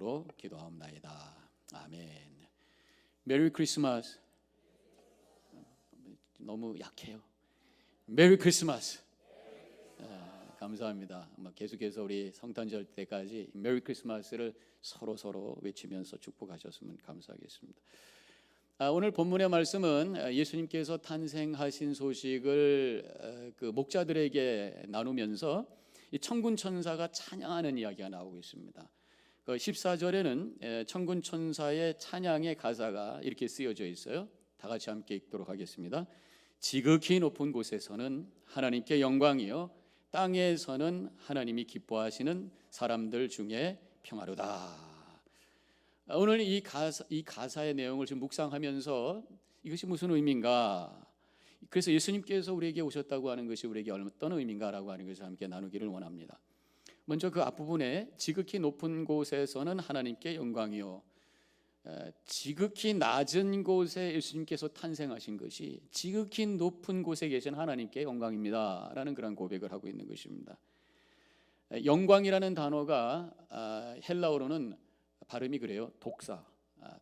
이름으로 기도하옵나이다. 아멘. 메리 크리스마스. 너무 약해요. 메리 크리스마스. 감사합니다. 계속해서 우리 성탄절 때까지 메리 크리스마스를 서로 외치면서 축복하셨으면 감사하겠습니다. 오늘 본문의 말씀은 예수님께서 탄생하신 소식을 그 목자들에게 나누면서 이 천군 천사가 찬양하는 이야기가 나오고 있습니다. 14절에는 천군 천사의 찬양의 가사가 이렇게 쓰여져 있어요. 다 같이 함께 읽도록 하겠습니다. 지극히 높은 곳에서는 하나님께 영광이요, 땅에서는 하나님이 기뻐하시는 사람들 중에 평화로다. 오늘 이 가사의 내용을 지금 묵상하면서 이것이 무슨 의미인가, 그래서 예수님께서 우리에게 오셨다고 하는 것이 우리에게 어떤 의미인가라고 하는 것을 함께 나누기를 원합니다. 먼저 그 앞부분에 지극히 높은 곳에서는 하나님께 영광이요, 지극히 낮은 곳에 예수님께서 탄생하신 것이 지극히 높은 곳에 계신 하나님께 영광입니다 라는 그런 고백을 하고 있는 것입니다. 영광이라는 단어가 헬라어로는 발음이 그래요.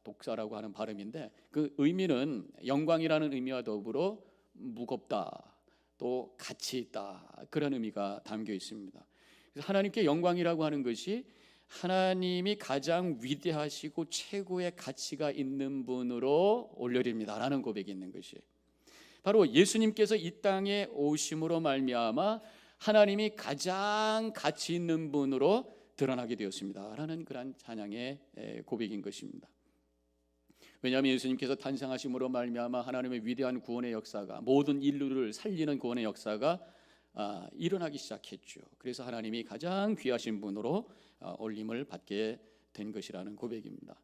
독사라고 하는 발음인데, 그 의미는 영광이라는 의미와 더불어 무겁다, 또 가치 있다, 그런 의미가 담겨 있습니다. 그래서 하나님께 영광이라고 하는 것이 하나님이 가장 위대하시고 최고의 가치가 있는 분으로 올려집니다라는 고백이 있는 것이 바로 예수님께서 이 땅에 오심으로 말미암아 하나님이 가장 가치 있는 분으로 드러나게 되었습니다라는 그런 찬양의 고백인 것입니다. 왜냐하면 예수님께서 탄생하심으로 말미암아 하나님의 위대한 구원의 역사가, 모든 인류를 살리는 구원의 역사가 일어나기 시작했죠. 그래서 하나님이 가장 귀하신 분으로 올림을 받게 된 것이라는 고백입니다.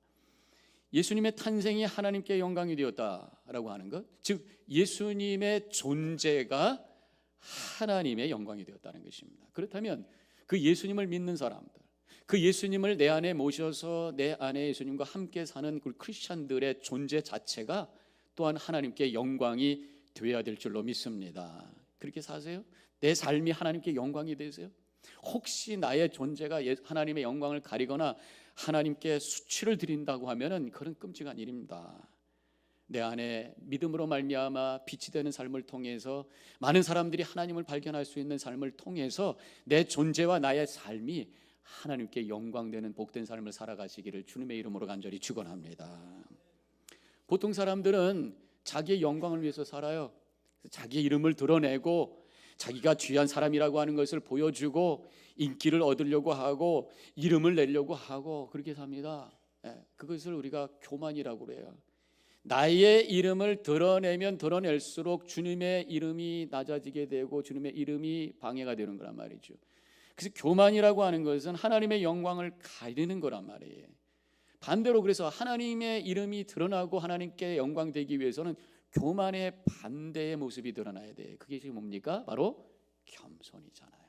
예수님의 탄생이 하나님께 영광이 되었다라고 하는 것, 즉 예수님의 존재가 하나님의 영광이 되었다는 것입니다. 그렇다면 그 예수님을 믿는 사람들, 그 예수님을 내 안에 모셔서 내 안에 예수님과 함께 사는 그 크리스찬들의 존재 자체가 또한 하나님께 영광이 되어야 될 줄로 믿습니다. 그렇게 사세요? 내 삶이 하나님께 영광이 되세요? 혹시 나의 존재가 하나님의 영광을 가리거나 하나님께 수치를 드린다고 하면은 그런 끔찍한 일입니다. 내 안에 믿음으로 말미암아 빛이 되는 삶을 통해서 많은 사람들이 하나님을 발견할 수 있는 삶을 통해서 내 존재와 나의 삶이 하나님께 영광되는 복된 삶을 살아가시기를 주님의 이름으로 간절히 축원합니다. 보통 사람들은 자기의 영광을 위해서 살아요. 자기의 이름을 드러내고 자기가 귀한 사람이라고 하는 것을 보여주고 인기를 얻으려고 하고 이름을 내려고 하고 그렇게 삽니다. 그것을 우리가 교만이라고 그래요. 나의 이름을 드러내면 드러낼수록 주님의 이름이 낮아지게 되고 주님의 이름이 방해가 되는 거란 말이죠. 그래서 교만이라고 하는 것은 하나님의 영광을 가리는 거란 말이에요. 반대로 그래서 하나님의 이름이 드러나고 하나님께 영광되기 위해서는 교만의 반대의 모습이 드러나야 돼. 그게 지금 뭡니까? 바로 겸손이잖아요.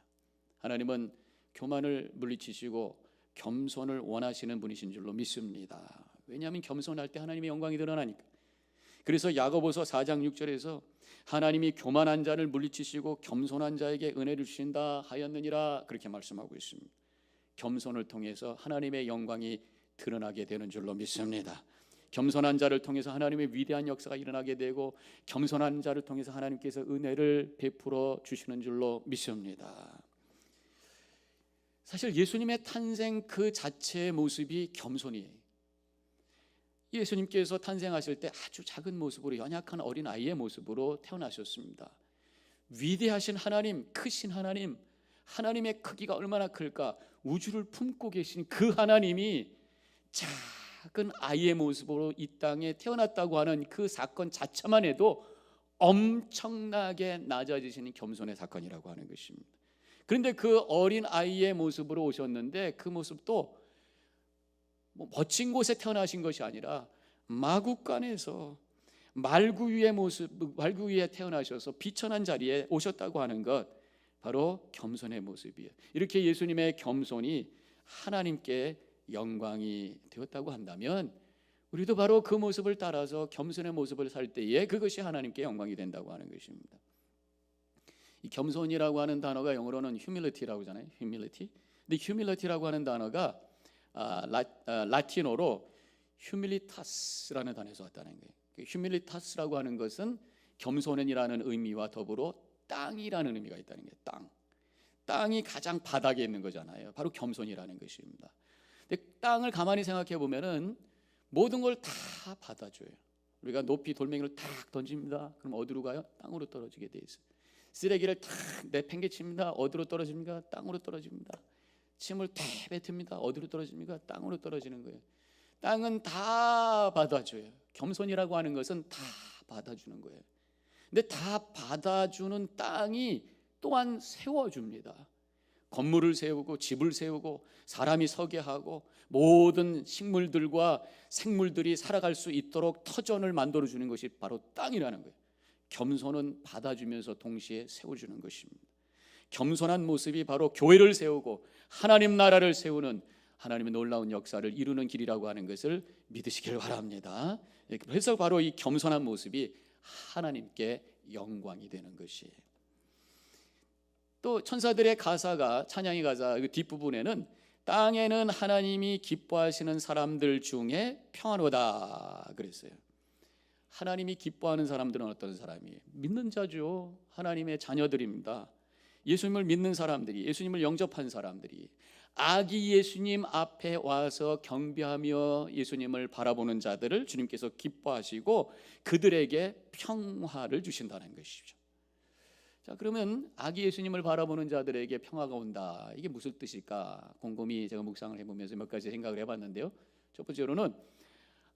하나님은 교만을 물리치시고 겸손을 원하시는 분이신 줄로 믿습니다. 왜냐하면 겸손할 때 하나님의 영광이 드러나니까. 그래서 야고보서 4장 6절에서 하나님이 교만한 자를 물리치시고 겸손한 자에게 은혜를 주신다 하였느니라, 그렇게 말씀하고 있습니다. 겸손을 통해서 하나님의 영광이 드러나게 되는 줄로 믿습니다. 겸손한 자를 통해서 하나님의 위대한 역사가 일어나게 되고 겸손한 자를 통해서 하나님께서 은혜를 베풀어 주시는 줄로 믿습니다. 사실 예수님의 탄생 그 자체의 모습이 겸손이에요. 예수님께서 탄생하실 때 아주 작은 모습으로, 연약한 어린 아이의 모습으로 태어나셨습니다. 위대하신 하나님, 크신 하나님, 하나님의 크기가 얼마나 클까? 우주를 품고 계신 그 하나님이 작은 아이의 모습으로 이 땅에 태어났다고 하는 그 사건 자체만 해도 엄청나게 낮아지시는 겸손의 사건이라고 하는 것입니다. 그런데 그 어린 아이의 모습으로 오셨는데 그 모습도 멋진 곳에 태어나신 것이 아니라 마국간에서 말구 위에 태어나셔서 비천한 자리에 오셨다고 하는 것, 바로 겸손의 모습이에요. 이렇게 예수님의 겸손이 하나님께 영광이 되었다고 한다면 우리도 바로 그 모습을 따라서 겸손의 모습을 살 때에 그것이 하나님께 영광이 된다고 하는 것입니다. 이 겸손이라고 하는 단어가 영어로는 humility라고 하잖아요. humility. 근데 humility라고 하는 단어가 라틴어로 휴밀리타스라는 단어에서 왔다는 거예요. 휴밀리타스라고 하는 것은 겸손이라는 의미와 더불어 땅이라는 의미가 있다는 거예요. 땅이 가장 바닥에 있는 거잖아요. 바로 겸손이라는 것입니다. 근데 땅을 가만히 생각해 보면은 모든 걸 다 받아줘요. 우리가 높이 돌멩이를 탁 던집니다. 그럼 어디로 가요? 땅으로 떨어지게 돼 있어요. 쓰레기를 탁 내팽개칩니다. 어디로 떨어집니까? 땅으로 떨어집니다. 침을 탁 뱉습니다. 어디로 떨어집니까? 땅으로 떨어지는 거예요. 땅은 다 받아줘요. 겸손이라고 하는 것은 다 받아주는 거예요. 근데 다 받아주는 땅이 또한 세워줍니다. 건물을 세우고 집을 세우고 사람이 서게 하고 모든 식물들과 생물들이 살아갈 수 있도록 터전을 만들어주는 것이 바로 땅이라는 거예요. 겸손은 받아주면서 동시에 세워주는 것입니다. 겸손한 모습이 바로 교회를 세우고 하나님 나라를 세우는 하나님의 놀라운 역사를 이루는 길이라고 하는 것을 믿으시길 바랍니다. 그래서 바로 이 겸손한 모습이 하나님께 영광이 되는 것이에요. 또 천사들의 가사가 찬양의 가사 그 뒷부분에는 땅에는 하나님이 기뻐하시는 사람들 중에 평안하다 그랬어요. 하나님이 기뻐하는 사람들은 어떤 사람이에요? 믿는 자죠. 하나님의 자녀들입니다. 예수님을 믿는 사람들이, 예수님을 영접한 사람들이 아기 예수님 앞에 와서 경배하며 예수님을 바라보는 자들을 주님께서 기뻐하시고 그들에게 평화를 주신다는 것이죠. 자, 그러면 아기 예수님을 바라보는 자들에게 평화가 온다. 이게 무슨 뜻일까? 곰곰이 제가 묵상을 해보면서 몇 가지 생각을 해봤는데요. 첫 번째로는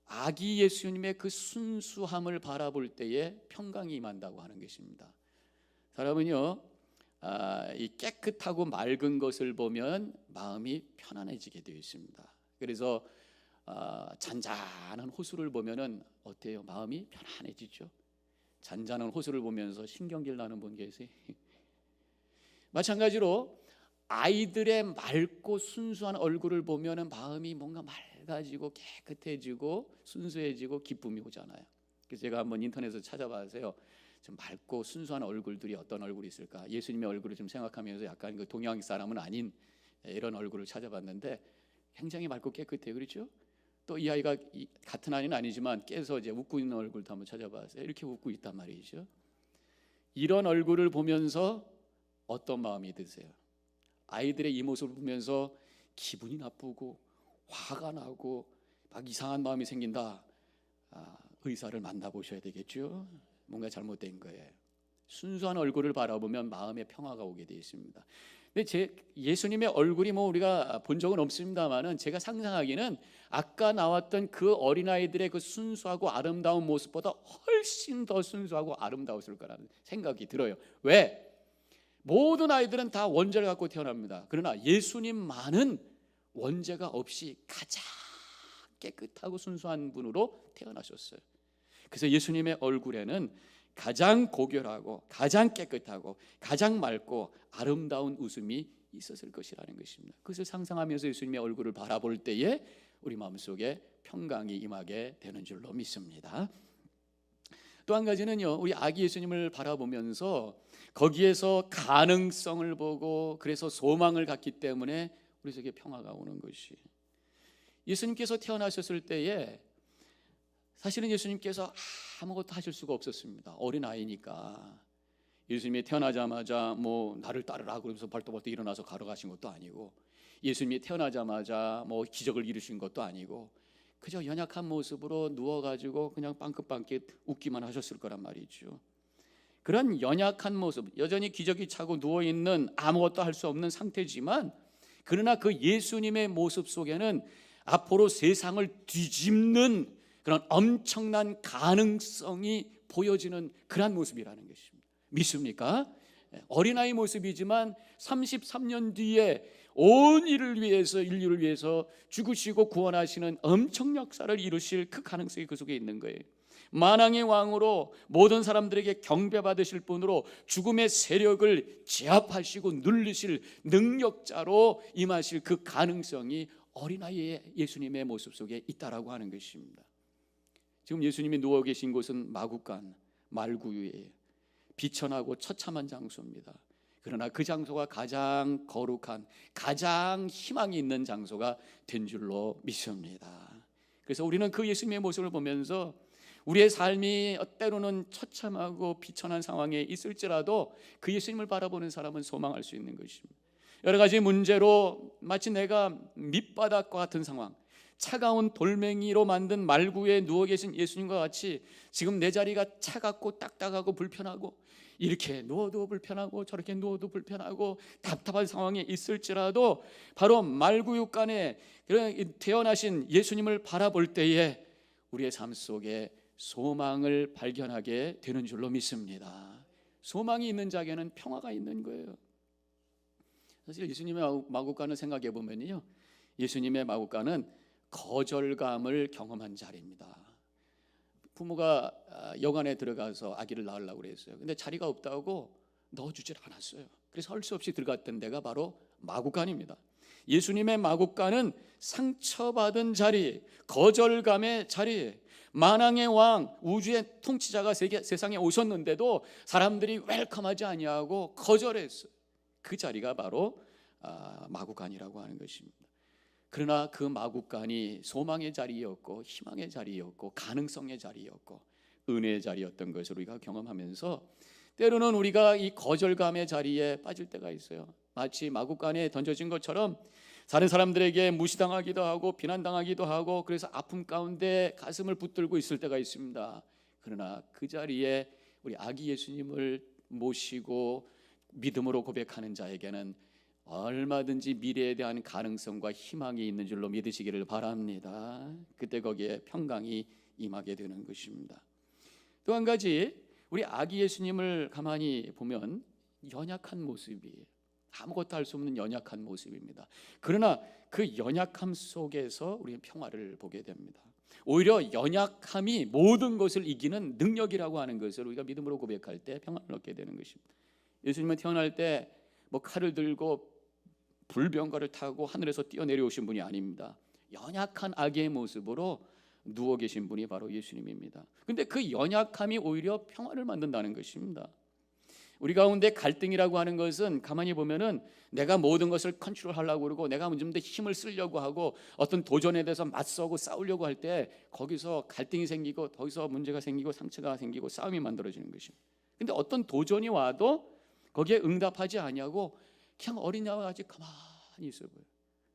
아기 예수님의 그 순수함을 바라볼 때에 평강이 임한다고 하는 것입니다. 사람은요, 이 깨끗하고 맑은 것을 보면 마음이 편안해지게 되어 있습니다. 그래서 잔잔한 호수를 보면은 어때요? 마음이 편안해지죠. 잔잔한 호수를 보면서 신경질 나는 분 계세요? 마찬가지로 아이들의 맑고 순수한 얼굴을 보면은 마음이 뭔가 맑아지고 깨끗해지고 순수해지고 기쁨이 오잖아요. 그래서 제가 한번 인터넷에서 찾아봐서요, 좀 맑고 순수한 얼굴들이 어떤 얼굴이 있을까? 예수님의 얼굴을 좀 생각하면서 약간 그 동양 사람은 아닌 이런 얼굴을 찾아봤는데 굉장히 맑고 깨끗해요. 그렇죠? 또 이 아이가 같은 아이는 아니지만 깨서 이제 웃고 있는 얼굴도 한번 찾아봤어요. 이렇게 웃고 있단 말이죠. 이런 얼굴을 보면서 어떤 마음이 드세요? 아이들의 이 모습을 보면서 기분이 나쁘고 화가 나고 막 이상한 마음이 생긴다. 의사를 만나보셔야 되겠죠. 뭔가 잘못된 거예요. 순수한 얼굴을 바라보면 마음의 평화가 오게 되어 있습니다. 근데 예수님의 얼굴이 뭐 우리가 본 적은 없습니다만은 제가 상상하기는 아까 나왔던 그 어린아이들의 그 순수하고 아름다운 모습보다 훨씬 더 순수하고 아름다웠을 거라는 생각이 들어요. 왜? 모든 아이들은 다 원죄를 갖고 태어납니다. 그러나 예수님만은 원죄가 없이 가장 깨끗하고 순수한 분으로 태어나셨어요. 그래서 예수님의 얼굴에는 가장 고결하고 가장 깨끗하고 가장 맑고 아름다운 웃음이 있었을 것이라는 것입니다. 그것을 상상하면서 예수님의 얼굴을 바라볼 때에 우리 마음속에 평강이 임하게 되는 줄로 믿습니다. 또 한 가지는요, 우리 아기 예수님을 바라보면서 거기에서 가능성을 보고 그래서 소망을 갖기 때문에 우리 속에 평화가 오는 것이, 예수님께서 태어나셨을 때에 사실은 예수님께서 아무것도 하실 수가 없었습니다. 어린아이니까. 예수님이 태어나자마자 뭐 나를 따르라 그러면서 벌떡벌떡 일어나서 걸어가신 것도 아니고, 예수님이 태어나자마자 뭐 기적을 이루신 것도 아니고, 그저 연약한 모습으로 누워가지고 그냥 빵긋빵긋 웃기만 하셨을 거란 말이죠. 그런 연약한 모습, 여전히 기저귀 차고 누워있는 아무것도 할 수 없는 상태지만, 그러나 그 예수님의 모습 속에는 앞으로 세상을 뒤집는 그런 엄청난 가능성이 보여지는 그런 모습이라는 것입니다. 믿습니까? 어린아이 모습이지만 33년 뒤에 온 인류를 위해서 죽으시고 구원하시는 엄청 역사를 이루실 그 가능성이 그 속에 있는 거예요. 만왕의 왕으로 모든 사람들에게 경배받으실 분으로 죽음의 세력을 제압하시고 누르실 능력자로 임하실 그 가능성이 어린아이의 예수님의 모습 속에 있다라고 하는 것입니다. 지금 예수님이 누워 계신 곳은 마구간 말구유예요. 비천하고 처참한 장소입니다. 그러나 그 장소가 가장 거룩한, 가장 희망이 있는 장소가 된 줄로 믿습니다. 그래서 우리는 그 예수님의 모습을 보면서 우리의 삶이 때로는 처참하고 비천한 상황에 있을지라도 그 예수님을 바라보는 사람은 소망할 수 있는 것입니다. 여러 가지 문제로 마치 내가 밑바닥과 같은 상황, 차가운 돌멩이로 만든 말구에 누워 계신 예수님과 같이 지금 내 자리가 차갑고 딱딱하고 불편하고 이렇게 누워도 불편하고 저렇게 누워도 불편하고 답답한 상황에 있을지라도 바로 말구육간에 태어나신 예수님을 바라볼 때에 우리의 삶 속에 소망을 발견하게 되는 줄로 믿습니다. 소망이 있는 자에게는 평화가 있는 거예요. 사실 예수님의 마구간을 생각해 보면요, 예수님의 마구간은 거절감을 경험한 자리입니다. 부모가 여관에 들어가서 아기를 낳으려고 그랬어요. 근데 자리가 없다고 넣어주질 않았어요. 그래서 할 수 없이 들어갔던 데가 바로 마구간입니다. 예수님의 마구간은 상처받은 자리, 거절감의 자리, 만왕의 왕, 우주의 통치자가 세상에 오셨는데도 사람들이 웰컴하지 아니하고 거절했어요. 그 자리가 바로 마구간이라고 하는 것입니다. 그러나 그 마구간이 소망의 자리였고 희망의 자리였고 가능성의 자리였고 은혜의 자리였던 것을 우리가 경험하면서 때로는 우리가 이 거절감의 자리에 빠질 때가 있어요. 마치 마구간에 던져진 것처럼 다른 사람들에게 무시당하기도 하고 비난당하기도 하고 그래서 아픔 가운데 가슴을 붙들고 있을 때가 있습니다. 그러나 그 자리에 우리 아기 예수님을 모시고 믿음으로 고백하는 자에게는 얼마든지 미래에 대한 가능성과 희망이 있는 줄로 믿으시기를 바랍니다. 그때 거기에 평강이 임하게 되는 것입니다. 또 한 가지, 우리 아기 예수님을 가만히 보면 연약한 모습이에요. 아무것도 할 수 없는 연약한 모습입니다. 그러나 그 연약함 속에서 우리는 평화를 보게 됩니다. 오히려 연약함이 모든 것을 이기는 능력이라고 하는 것을 우리가 믿음으로 고백할 때 평안을 얻게 되는 것입니다. 예수님은 태어날 때 뭐 칼을 들고 불병거를 타고 하늘에서 뛰어내려오신 분이 아닙니다. 연약한 아기의 모습으로 누워 계신 분이 바로 예수님입니다. 그런데 그 연약함이 오히려 평화를 만든다는 것입니다. 우리 가운데 갈등이라고 하는 것은 가만히 보면은 내가 모든 것을 컨트롤하려고 그러고 내가 좀 더 힘을 쓰려고 하고 어떤 도전에 대해서 맞서고 싸우려고 할 때 거기서 갈등이 생기고 거기서 문제가 생기고 상처가 생기고 싸움이 만들어지는 것입니다. 근데 어떤 도전이 와도 거기에 응답하지 아니하고 그냥 어린아이와 같이 가만히 있어 보여요.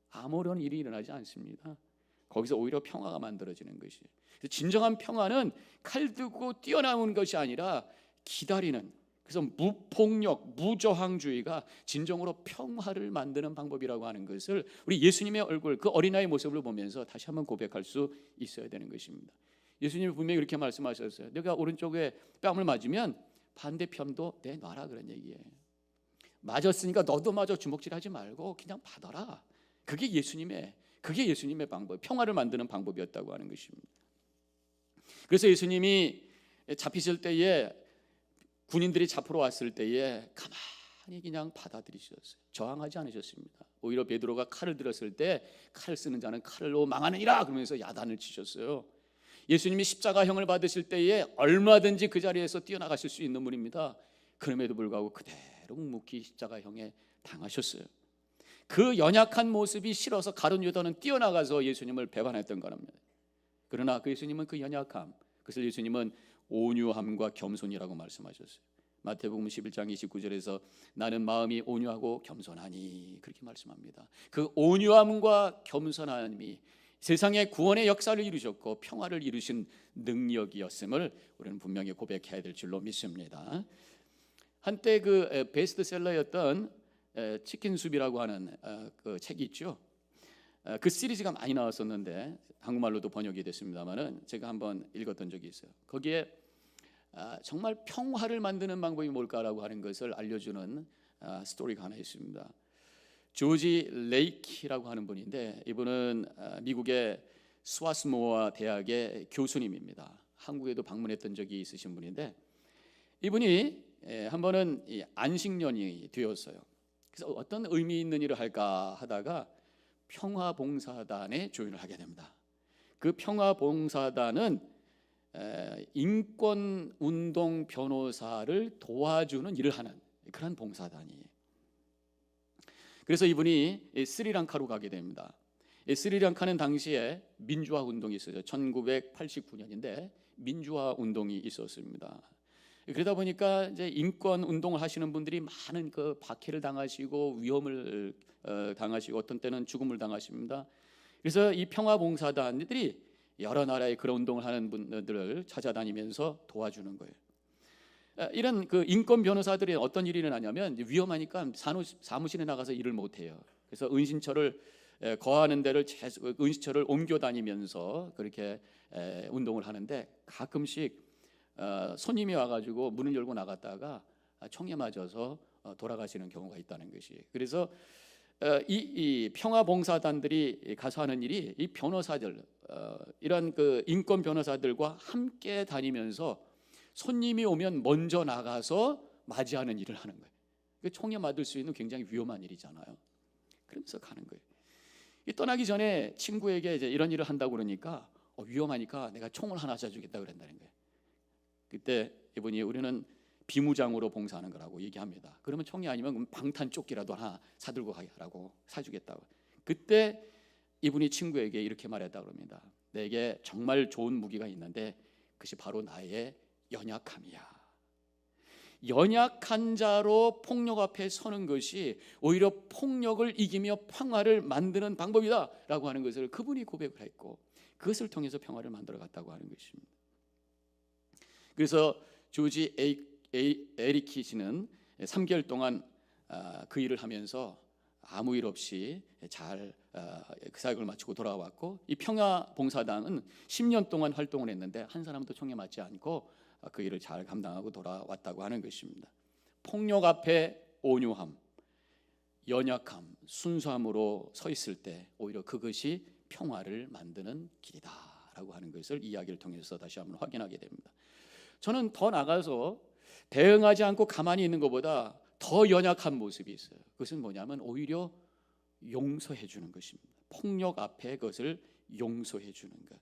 아무런 일이 일어나지 않습니다. 거기서 오히려 평화가 만들어지는 것이에요. 진정한 평화는 칼 들고 뛰어나오는 것이 아니라 기다리는, 그래서 무폭력, 무저항주의가 진정으로 평화를 만드는 방법이라고 하는 것을 우리 예수님의 얼굴, 그 어린아이의 모습을 보면서 다시 한번 고백할 수 있어야 되는 것입니다. 예수님이 분명히 이렇게 말씀하셨어요. 내가 오른쪽에 뺨을 맞으면 반대편도 내놔라, 그런 얘기예요. 맞았으니까 너도 마저 주먹질하지 말고 그냥 받아라. 그게 예수님의 방법, 평화를 만드는 방법이었다고 하는 것입니다. 그래서 예수님이 잡히실 때에 군인들이 잡으러 왔을 때에 가만히 그냥 받아들이셨어요. 저항하지 않으셨습니다. 오히려 베드로가 칼을 들었을 때 칼 쓰는 자는 칼로 망하느니라 그러면서 야단을 치셨어요. 예수님이 십자가형을 받으실 때에 얼마든지 그 자리에서 뛰어나가실 수 있는 분입니다. 그럼에도 불구하고 그대로 묵묵히 십자가형에 당하셨어요. 그 연약한 모습이 싫어서 가룟 유다는 뛰어나가서 예수님을 배반했던 겁니다. 그러나 그 예수님은 그 연약함, 그래서 예수님은 온유함과 겸손이라고 말씀하셨어요. 마태복음 11장 29절에서 나는 마음이 온유하고 겸손하니 그렇게 말씀합니다. 그 온유함과 겸손함이 세상의 구원의 역사를 이루셨고 평화를 이루신 능력이었음을 우리는 분명히 고백해야 될 줄로 믿습니다. 한때 그 베스트셀러였던 치킨숲이라고 하는 그 책이 있죠. 그 시리즈가 많이 나왔었는데 한국말로도 번역이 됐습니다만은 제가 한번 읽었던 적이 있어요. 거기에 정말 평화를 만드는 방법이 뭘까라고 하는 것을 알려주는 스토리가 하나 있습니다. 조지 레이키라고 하는 분인데 이분은 미국의 스와스모어 대학의 교수님입니다. 한국에도 방문했던 적이 있으신 분인데 이분이 한 번은 안식년이 되었어요. 그래서 어떤 의미 있는 일을 할까 하다가 평화봉사단에 조인을 하게 됩니다. 그 평화봉사단은 인권운동 변호사를 도와주는 일을 하는 그런 봉사단이에요. 그래서 이분이 스리랑카로 가게 됩니다. 스리랑카는 당시에 민주화 운동이 있었죠. 1989년인데 민주화 운동이 있었습니다. 그러다 보니까 이제 인권 운동을 하시는 분들이 많은 그 박해를 당하시고 위험을 당하시고 어떤 때는 죽음을 당하십니다. 그래서 이 평화봉사단들이 여러 나라의 그런 운동을 하는 분들을 찾아다니면서 도와주는 거예요. 이런 그 인권 변호사들이 어떤 일이 일어나냐면 위험하니까 사무실에 나가서 일을 못 해요. 그래서 은신처를 거하는 데를 은신처를 옮겨 다니면서 그렇게 운동을 하는데 가끔씩 손님이 와가지고 문을 열고 나갔다가 총에 맞아서 돌아가시는 경우가 있다는 것이. 그래서 이 평화봉사단들이 가서 하는 일이 이 변호사들, 이런 그 인권 변호사들과 함께 다니면서 손님이 오면 먼저 나가서 맞이하는 일을 하는 거예요. 총에 맞을 수 있는 굉장히 위험한 일이잖아요. 그러면서 가는 거예요. 떠나기 전에 친구에게 이제 이런 일을 한다고 그러니까 위험하니까 내가 총을 하나 사주겠다 그랬다는 거예요. 그때 이분이 우리는 비무장으로 봉사하는 거라고 얘기합니다. 그러면 총이 아니면 그럼 방탄조끼라도 하나 사들고 가라고 사주겠다고. 그때 이분이 친구에게 이렇게 말했다고 합니다. 내게 정말 좋은 무기가 있는데 그것이 바로 나의 연약함이야. 연약한 자로 폭력 앞에 서는 것이 오히려 폭력을 이기며 평화를 만드는 방법이다 라고 하는 것을 그분이 고백을 했고 그것을 통해서 평화를 만들어 갔다고 하는 것입니다. 그래서 조지 에리키 씨는 3개월 동안 그 일을 하면서 아무 일 없이 잘 그 사역을 마치고 돌아왔고 이 평화봉사단은 10년 동안 활동을 했는데 한 사람도 총에 맞지 않고 그 일을 잘 감당하고 돌아왔다고 하는 것입니다. 폭력 앞에 온유함, 연약함, 순수함으로 서 있을 때 오히려 그것이 평화를 만드는 길이다라고 하는 것을 이야기를 통해서 다시 한번 확인하게 됩니다. 저는 더 나가서 대응하지 않고 가만히 있는 것보다 더 연약한 모습이 있어요. 그것은 뭐냐면 오히려 용서해 주는 것입니다. 폭력 앞에 그것을 용서해 주는 것.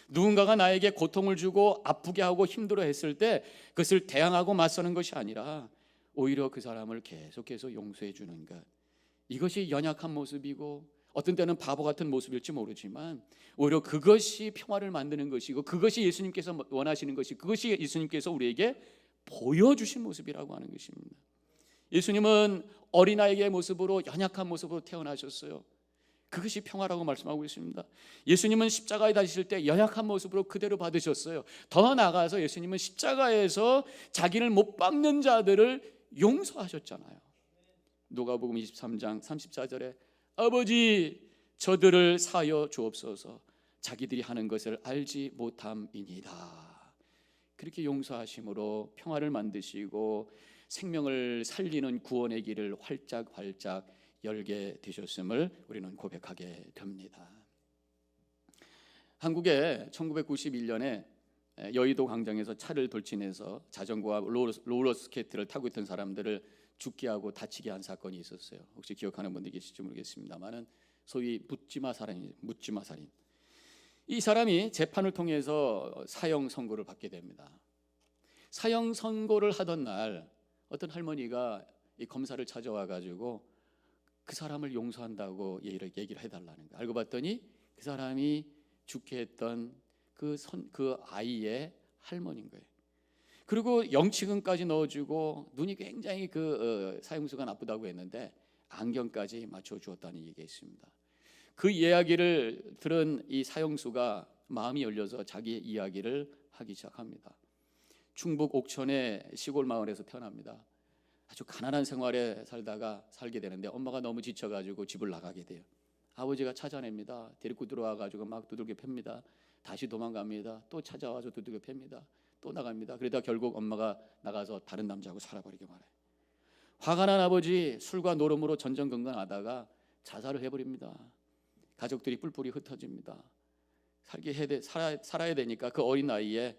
누군가가 나에게 고통을 주고 아프게 하고 힘들어 했을 때 그것을 대항하고 맞서는 것이 아니라 오히려 그 사람을 계속해서 용서해 주는 것. 이것이 연약한 모습이고 어떤 때는 바보 같은 모습일지 모르지만 오히려 그것이 평화를 만드는 것이고 그것이 예수님께서 원하시는 것이 그것이 예수님께서 우리에게 보여주신 모습이라고 하는 것입니다. 예수님은 어린아이의 모습으로 연약한 모습으로 태어나셨어요. 그것이 평화라고 말씀하고 있습니다. 예수님은 십자가에 다니실 때 연약한 모습으로 그대로 받으셨어요. 더 나아가서 예수님은 십자가에서 자기를 못 박는 자들을 용서하셨잖아요. 누가복음 23장 34절에 아버지 저들을 사하여 주옵소서 자기들이 하는 것을 알지 못함이니이다. 그렇게 용서하심으로 평화를 만드시고 생명을 살리는 구원의 길을 활짝 열게 되셨음을 우리는 고백하게 됩니다. 한국에 1991년에 여의도 광장에서 차를 돌진해서 자전거와 롤러스케이트를 타고 있던 사람들을 죽게 하고 다치게 한 사건이 있었어요. 혹시 기억하는 분들 계실지 모르겠습니다만은 소위 묻지마 살인. 이 사람이 재판을 통해서 사형 선고를 받게 됩니다. 사형 선고를 하던 날 어떤 할머니가 이 검사를 찾아와 가지고 그 사람을 용서한다고 얘기를 해달라는 거예요. 알고 봤더니 그 사람이 죽게 했던 그 아이의 할머니인 거예요. 그리고 영치금까지 넣어주고 눈이 굉장히 그 사형수가 나쁘다고 했는데 안경까지 맞춰주었다는 얘기가 있습니다. 그 이야기를 들은 이 사형수가 마음이 열려서 자기 이야기를 하기 시작합니다. 충북 옥천의 시골 마을에서 태어납니다. 아주 가난한 생활에 살게 되는데 엄마가 너무 지쳐가지고 집을 나가게 돼요. 아버지가 찾아냅니다. 데리고 들어와가지고 막 두들겨 팹니다. 다시 도망갑니다. 또 찾아와서 두들겨 팹니다. 또 나갑니다. 그러다 결국 엄마가 나가서 다른 남자하고 살아버리게 말해요. 화가 난 아버지 술과 노름으로 전전긍긍하다가 자살을 해버립니다. 가족들이 뿔뿔이 흩어집니다. 살아야 되니까 그 어린 나이에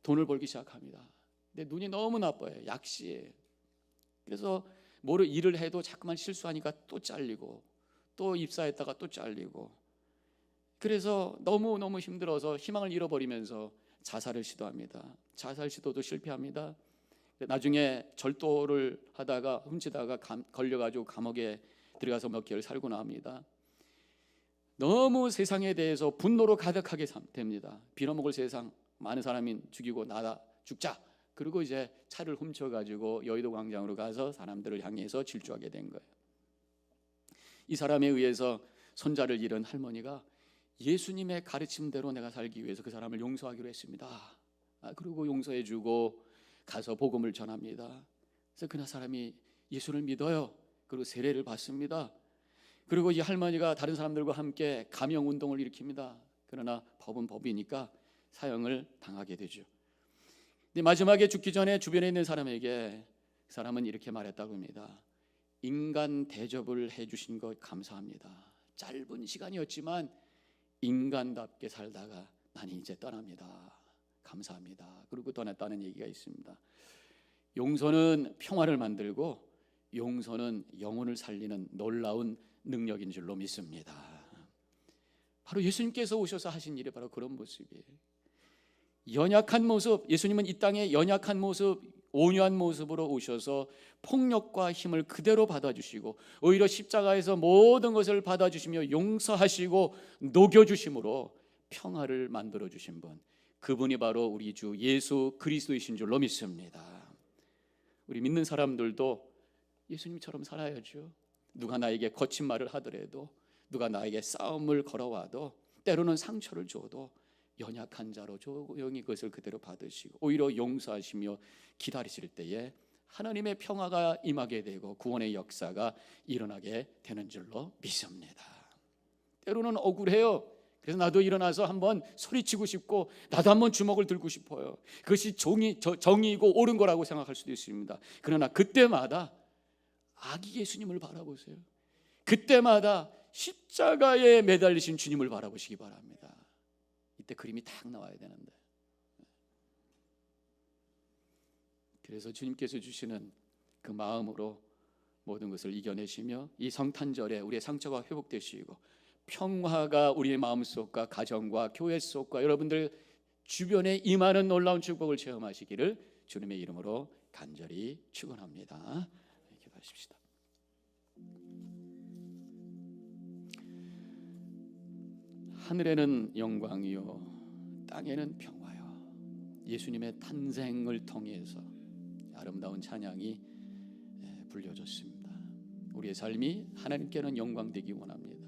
돈을 벌기 시작합니다. 근데 눈이 너무 나빠요. 약시예요. 그래서 뭐를 일을 해도 자꾸만 실수하니까 또 잘리고 또 입사했다가 또 잘리고 그래서 너무 힘들어서 희망을 잃어버리면서 자살을 시도합니다. 자살 시도도 실패합니다. 나중에 절도를 하다가 훔치다가 걸려가지고 감옥에 들어가서 몇 개월 살고 나옵니다. 너무 세상에 대해서 분노로 가득하게 됩니다. 빌어먹을 세상, 많은 사람이 죽이고 나다 죽자. 그리고 이제 차를 훔쳐가지고 여의도 광장으로 가서 사람들을 향해서 질주하게 된 거예요. 이 사람에 의해서 손자를 잃은 할머니가 예수님의 가르침대로 내가 살기 위해서 그 사람을 용서하기로 했습니다. 그리고 용서해주고 가서 복음을 전합니다. 그래서 그날 사람이 예수를 믿어요. 그리고 세례를 받습니다. 그리고 이 할머니가 다른 사람들과 함께 감형운동을 일으킵니다. 그러나 법은 법이니까 사형을 당하게 되죠. 근데 마지막에 죽기 전에 주변에 있는 사람에게 그 사람은 이렇게 말했다고 합니다. 인간 대접을 해주신 것 감사합니다. 짧은 시간이었지만 인간답게 살다가 나는 이제 떠납니다. 감사합니다. 그리고 떠났다는 얘기가 있습니다. 용서는 평화를 만들고 용서는 영혼을 살리는 놀라운 능력인 줄로 믿습니다. 바로 예수님께서 오셔서 하신 일이 바로 그런 모습이에요. 연약한 모습, 예수님은 이 땅에 연약한 모습, 온유한 모습으로 오셔서 폭력과 힘을 그대로 받아주시고 오히려 십자가에서 모든 것을 받아주시며 용서하시고 녹여주심으로 평화를 만들어주신 분, 그분이 바로 우리 주 예수 그리스도이신 줄로 믿습니다. 우리 믿는 사람들도 예수님처럼 살아야죠. 누가 나에게 거친 말을 하더라도, 누가 나에게 싸움을 걸어와도, 때로는 상처를 줘도 연약한 자로 조용히 그것을 그대로 받으시고 오히려 용서하시며 기다리실 때에 하나님의 평화가 임하게 되고 구원의 역사가 일어나게 되는 줄로 믿습니다. 때로는 억울해요. 그래서 나도 일어나서 한번 소리치고 싶고 나도 한번 주먹을 들고 싶어요. 그것이 정의이고 옳은 거라고 생각할 수도 있습니다. 그러나 그때마다 아기 예수님을 바라보세요. 그때마다 십자가에 매달리신 주님을 바라보시기 바랍니다. 이때 그림이 딱 나와야 되는데. 그래서 주님께서 주시는 그 마음으로 모든 것을 이겨내시며 이 성탄절에 우리의 상처가 회복되시고 평화가 우리의 마음속과 가정과 교회 속과 여러분들 주변에 임하는 놀라운 축복을 체험하시기를 주님의 이름으로 간절히 축원합니다. 기도하십시다. 하늘에는 영광이요 땅에는 평화요. 예수님의 탄생을 통해서 아름다운 찬양이 불려졌습니다. 우리의 삶이 하나님께는 영광되기 원합니다.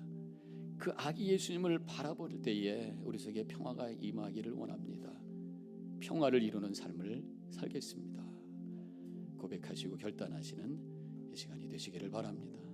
그 아기 예수님을 바라볼 때에 우리 속에 평화가 임하기를 원합니다. 평화를 이루는 삶을 살겠습니다. 고백하시고 결단하시는 이 시간이 되시기를 바랍니다.